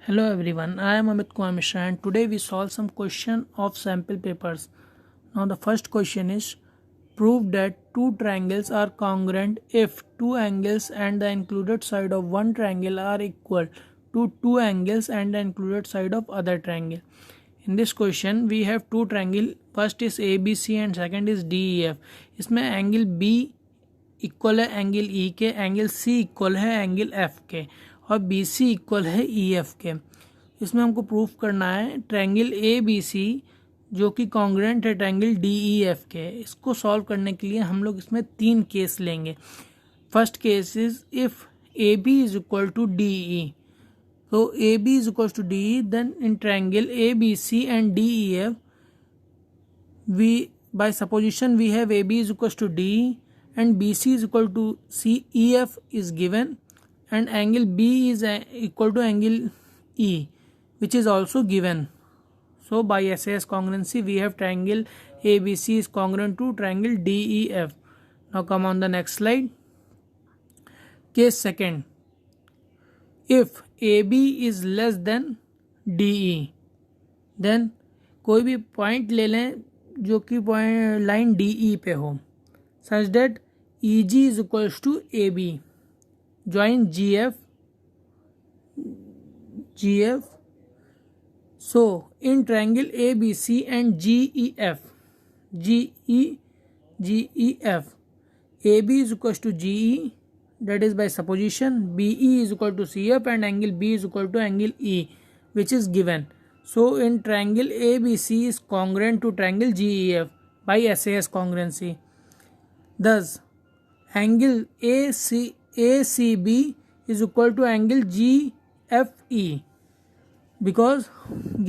Hello everyone, I am Amit Kumar Mishra and today we solve some question of sample papers. Now the first question is prove that two triangles are congruent if two angles and the included side of one triangle are equal to two angles and the included side of other triangle. In this question we have two triangle, first is ABC and second is DEF. इसमें angle B equal है angle E के, angle C equal है angle F के और B C equal है E F के। इसमें हमको प्रूफ करना है ट्रायंगल ए बी सी जो कि कॉन्ग्रुएंट है ट्रायंगल डी ई एफ के। इसको सॉल्व करने के लिए हम लोग इसमें तीन केस लेंगे। First case is if A B is equal to D E, तो A B is equal to D E, then in triangle A B C and D E F we by supposition we have AB is equals to DE and BC is equal to CEF is given and angle B is equal to angle E which is also given. So by SAS congruency we have triangle ABC is congruent to triangle DEF. Now come on the next slide. Case second, if AB is less than DE then कोई भी point ले लें जो कि point line D E पे हो, such that E G is equals to A B, join G F. So in triangle A B C and G E F A B is equals to G E, that is by supposition BE is equal to CF and angle B is equal to angle E which is given. So in triangle ABC is congruent to triangle GEF by SAS congruency. Thus angle ACB is equal to angle GFE because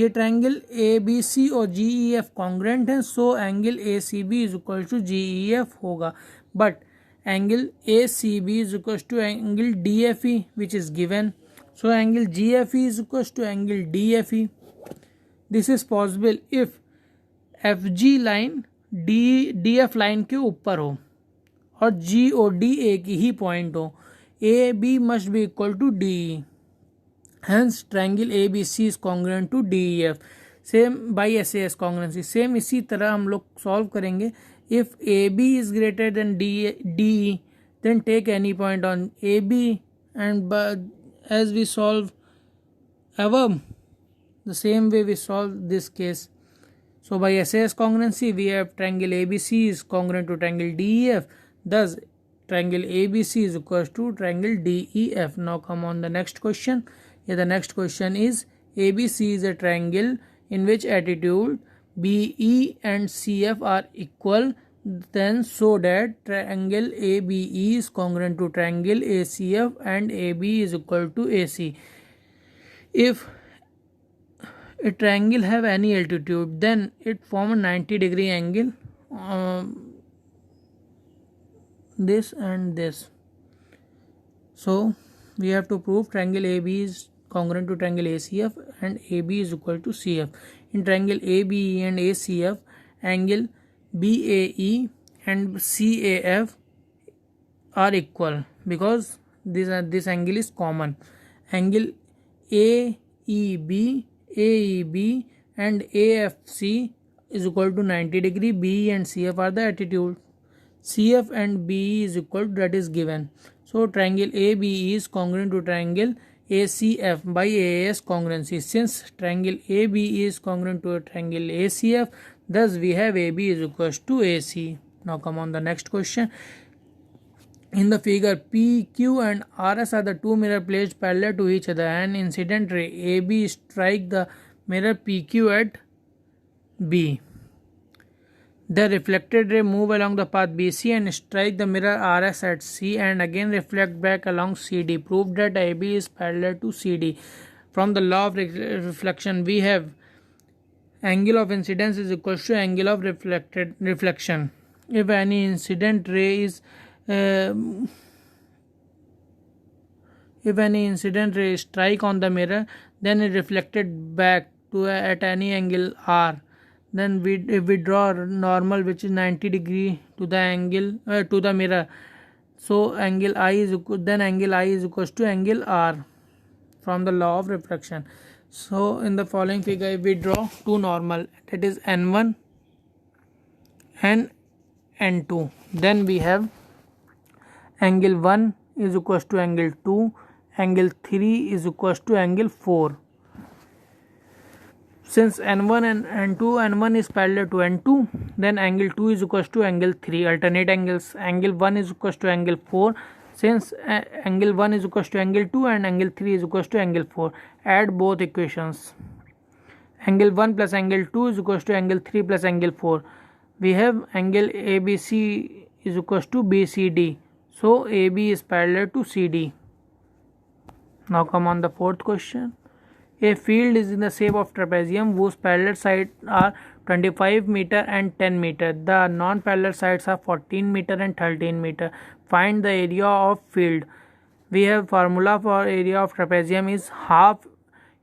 ये triangle ABC और GEF congruent है, so angle ACB is equal to GEF होगा, but angle ACB is equal to angle DFE which is given, so angle GFE is equal to angle DFE. This is possible if FG line DF line के ऊपर हो और G और D एक ही point हो, AB must be equal to DE, hence triangle ABC is congruent to DEF. Same by SAS congruency, same इसी तरह हम लोग सॉल्व करेंगे। If AB is greater than DE then take any point on AB and as we solve above, the same way we solve this case. So by SAS congruency we have triangle ABC is congruent to triangle DEF, thus triangle ABC is equal to triangle DEF. Now come on the next question. Here the next question is ABC is a triangle in which attitude BE and CF are equal, then so that triangle ABE is congruent to triangle ACF and AB is equal to AC. If a triangle have any altitude then it form a 90-degree angle, this and this. So we have to prove triangle AB is congruent to triangle ACF and AB is equal to CF. In triangle ABE and ACF, angle BAE and CAF are equal because this angle is common. Angle AEB and AFC is equal to 90-degree. BE and CF are the attitude. CF and BE is equal to, that is given. So triangle ABE is congruent to triangle ACF by AS congruency. Since triangle ABE is congruent to a triangle ACF, thus we have AB is equal to AC. Now come on the next question. In the figure, PQ and RS are the two mirror placed parallel to each other and incident ray AB strike the mirror PQ at B. The reflected ray move along the path BC and strike the mirror RS at C and again reflect back along CD. Prove that AB is parallel to CD. From the law of reflection we have angle of incidence is equal to angle of reflection. If any incident ray is strike on the mirror, then it reflected back to at any angle R. Then if we draw normal which is 90-degree to the angle to the mirror, so angle I is equal to angle R. from the law of refraction. So in the following figure we draw two normal, that is n1 and n2. Then we have angle 1 is equals to angle 2, angle 3 is equals to angle 4. Since n1 and n2, n1 is parallel to n2, then angle 2 is equals to angle 3, alternate angles. Angle 1 is equals to angle 4. Since angle 1 is equals to angle 2 and angle 3 is equals to angle 4, add both equations. Angle 1 plus angle 2 is equals to angle 3 plus angle 4. We have angle ABC is equals to BCD. So AB is parallel to CD. Now come on the fourth question. A field is in the shape of trapezium whose parallel sides are 25 meter and 10 meter. The non-parallel sides are 14 meter and 13 meter. Find the area of field. We have formula for area of trapezium is half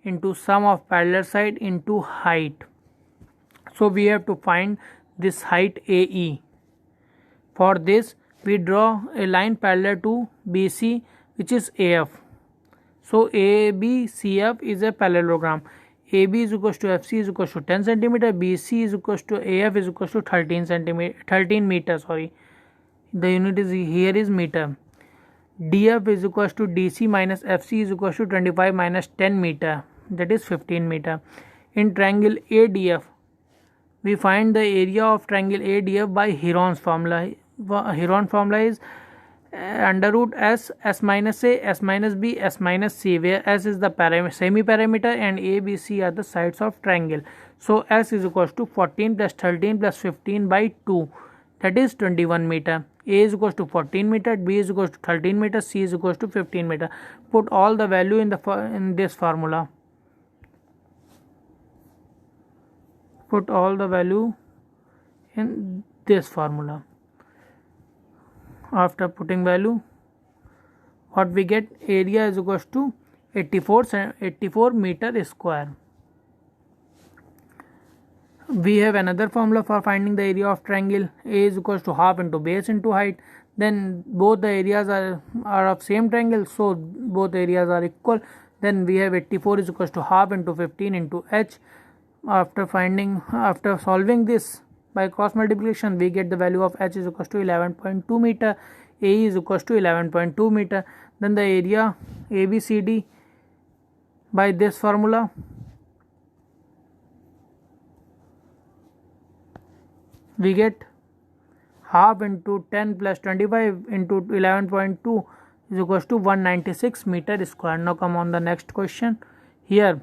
into sum of parallel side into height. So we have to find this height AE. For this we draw a line parallel to BC, which is AF. So ABCF is a parallelogram. AB is equals to FC is equals to 10 cm, BC is equals to AF is equals to 13 meter. The unit is here is meter. DF is equals to DC minus FC is equals to 25 minus 10 meter, that is 15 meter. In triangle ADF, we find the area of triangle ADF by Heron's formula. Heron formula is under root S minus A, S minus B, S minus C, where S is the semi-parameter and A, B, C are the sides of triangle. So S is equals to 14 plus 13 plus 15 by 2, that is 21 meter. A is equals to 14 meter, B is equals to 13 meter, C is equals to 15 meter. Put all the value in this formula. Put all the value in this formula. After putting value, what we get, area is equals to 84 meter square. We have another formula for finding the area of triangle. A is equals to half into base into height. Then both the areas are of same triangle, so both areas are equal. Then we have 84 is equals to half into 15 into h. After solving this by cross multiplication, we get the value of h is equals to 11.2 meter, A is equals to 11.2 meter. Then the area ABCD by this formula, we get half into 10 plus 25 into 11.2 is equals to 196 meter square. Now come on the next question. Here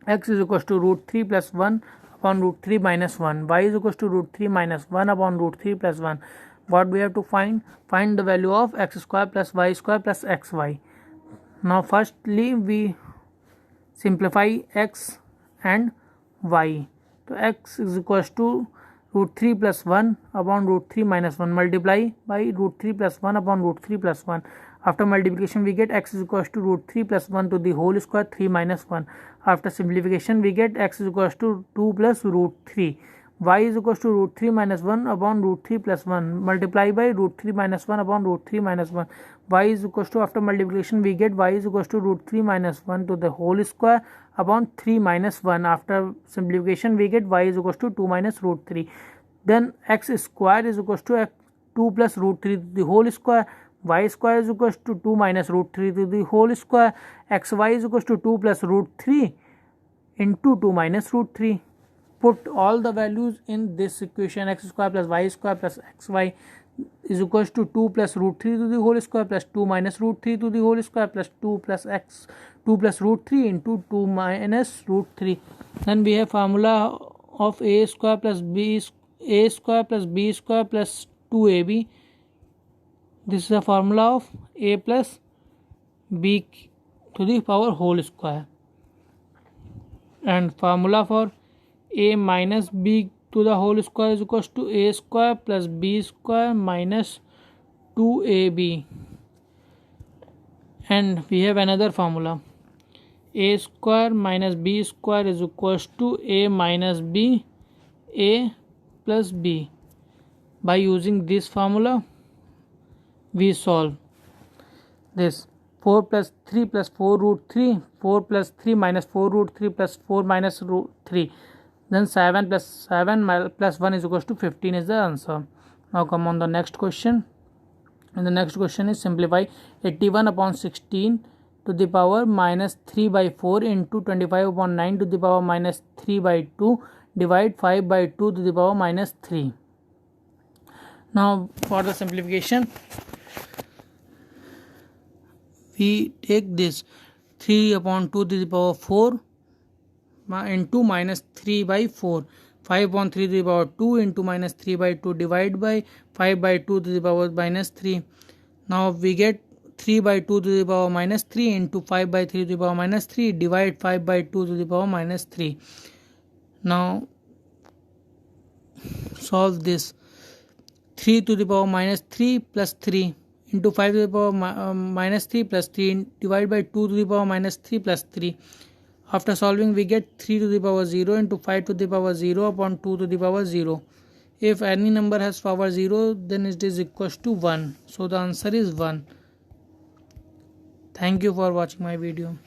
x is equals to root 3 plus 1 upon root 3 minus 1. Y is equals to root 3 minus 1 upon root 3 plus 1. What we have to find? Find the value of x square plus y square plus xy. Now firstly we simplify x and y. So x is equals to root 3 plus 1 upon root 3 minus 1, multiply by root 3 plus 1 upon root 3 plus 1. After multiplication we get x is equals to root 3 plus 1 to the whole square 3 minus 1. After simplification we get x is equals to 2 plus root 3. Y is equals to root 3 minus 1 upon root 3 plus 1, multiply by root 3 minus 1 upon root 3 minus 1. Y is equals to, after multiplication we get y is equals to root 3 minus 1 to the whole square upon 3 minus 1. After simplification we get y is equals to 2 minus root 3. Then x square is equals to 2 plus root 3 to the whole square. Y square is equals to 2 minus root 3 to the whole square. Xy is equals to 2 plus root 3 into 2 minus root 3. Put all the values in this equation. X square plus y square plus xy is equals to 2 plus root 3 to the whole square plus 2 minus root 3 to the whole square plus 2 plus root 3 into 2 minus root 3. Then we have formula of a square plus b square plus 2ab. This is the formula of a plus b to the power whole square. And formula for a minus b to the whole square is equals to a square plus b square minus 2ab. And we have another formula, a square minus b square is equals to a minus b, a plus b. By using this formula we solve this. 4 plus 3 plus 4 root 3, 4 plus 3 minus 4 root 3 plus 4 minus root 3, then 7 plus 7 plus 1 is equals to 15 is the answer. Now come on the next question, and the next question is simplify 81 upon 16 to the power minus 3 by 4 into 25 upon 9 to the power minus 3 by 2 divide 5 by 2 to the power minus 3. Now for the simplification, we take this 3 upon 2 to the power 4 into minus 3 by 4, 5 upon 3 to the power 2 into minus 3 by 2 divide by 5 by 2 to the power minus 3. Now we get 3 by 2 to the power minus 3 into 5 by 3 to the power minus 3 divide 5 by 2 to the power minus 3. Now solve this. 3 to the power minus 3 plus 3 into 5 to the power minus 3 plus 3 divided by 2 to the power minus 3 plus 3. After solving, we get 3 to the power 0 into 5 to the power 0 upon 2 to the power 0. If any number has power 0, then it is equals to 1. So the answer is 1. Thank you for watching my video.